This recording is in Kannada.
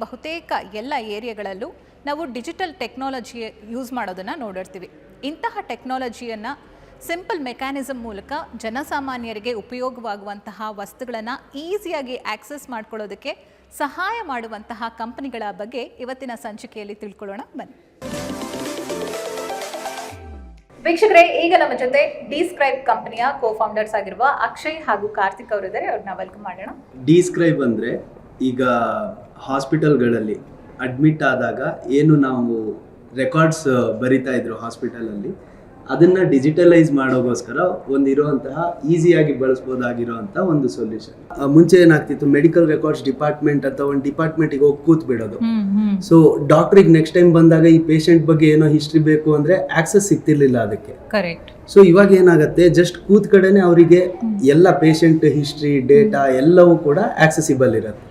ಬಹುತೇಕ ಎಲ್ಲ ಏರಿಯಾಗಳಲ್ಲೂ ನಾವು ಡಿಜಿಟಲ್ ಟೆಕ್ನಾಲಜಿ ಯೂಸ್ ಮಾಡೋದನ್ನು ನೋಡಿರ್ತೀವಿ. ಇಂತಹ ಟೆಕ್ನಾಲಜಿಯನ್ನು ಸಿಂಪಲ್ ಮೆಕ್ಯಾನಿಸಮ್ ಮೂಲಕ ಜನಸಾಮಾನ್ಯರಿಗೆ ಉಪಯೋಗವಾಗುವಂತಹ ವಸ್ತುಗಳನ್ನು ಈಸಿಯಾಗಿ ಆಕ್ಸೆಸ್ ಮಾಡ್ಕೊಳ್ಳೋದಕ್ಕೆ ಸಹಾಯ ಮಾಡುವಂತಹ ಕಂಪನಿಗಳ ಬಗ್ಗೆ ಇವತ್ತಿನ ಸಂಚಿಕೆಯಲ್ಲಿ ತಿಳ್ಕೊಳ್ಳೋಣ ಬನ್ನಿ. ವೀಕ್ಷಕರೇ, ಈಗ ನಮ್ಮ ಜೊತೆ ಡಿಸ್ಕ್ರೈಬ್ ಕಂಪನಿಯ ಕೋ-ಫೌಂಡರ್ಸ್ ಆಗಿರುವ ಅಕ್ಷಯ್ ಹಾಗೂ ಕಾರ್ತಿಕ್ ಅವರಿದ್ದಾರೆ. ಅವ್ರನ್ನ ವೆಲ್ಕಮ್ ಮಾಡೋಣ. ಡಿಸ್ಕ್ರೈಬ್ ಅಂದರೆ ಈಗ ಹಾಸ್ಪಿಟಲ್ಗಳಲ್ಲಿ ಅಡ್ಮಿಟ್ ಆದಾಗ ಏನು ನಾವು ರೆಕಾರ್ಡ್ಸ್ ಬರಿತಾ ಇದ್ರು ಹಾಸ್ಪಿಟಲಲ್ಲಿ, ಅದನ್ನು ಡಿಜಿಟಲೈಸ್ ಮಾಡೋಗೋಸ್ಕರ ಒಂದಿರುವಂತಹ ಈಸಿಯಾಗಿ ಬಳಸ್ಬೋದಾಗಿರೋಂಥ ಒಂದು ಸೊಲ್ಯೂಷನ್. ಮುಂಚೆ ಏನಾಗ್ತಿತ್ತು, ಮೆಡಿಕಲ್ ರೆಕಾರ್ಡ್ಸ್ ಡಿಪಾರ್ಟ್ಮೆಂಟ್ ಅಂತ ಒಂದು ಡಿಪಾರ್ಟ್ಮೆಂಟಿಗೆ ಹೋಗಿ ಕೂತ್ ಬಿಡೋದು. ಸೊ ಡಾಕ್ಟ್ರಿಗೆ ನೆಕ್ಸ್ಟ್ ಟೈಮ್ ಬಂದಾಗ ಈ ಪೇಷಂಟ್ ಬಗ್ಗೆ ಏನೋ ಹಿಸ್ಟ್ರಿ ಬೇಕು ಅಂದರೆ ಆಕ್ಸೆಸ್ ಸಿಗ್ತಿರ್ಲಿಲ್ಲ ಅದಕ್ಕೆ. ಕರೆಕ್ಟ್. ಸೊ ಇವಾಗ ಏನಾಗುತ್ತೆ, ಜಸ್ಟ್ ಕೂತ್ ಕಡೆನೆ ಅವರಿಗೆ ಎಲ್ಲ ಪೇಷಂಟ್ ಹಿಸ್ಟ್ರಿ ಡೇಟಾ ಎಲ್ಲವೂ ಕೂಡ ಆಕ್ಸೆಸಿಬಲ್ ಇರುತ್ತೆ.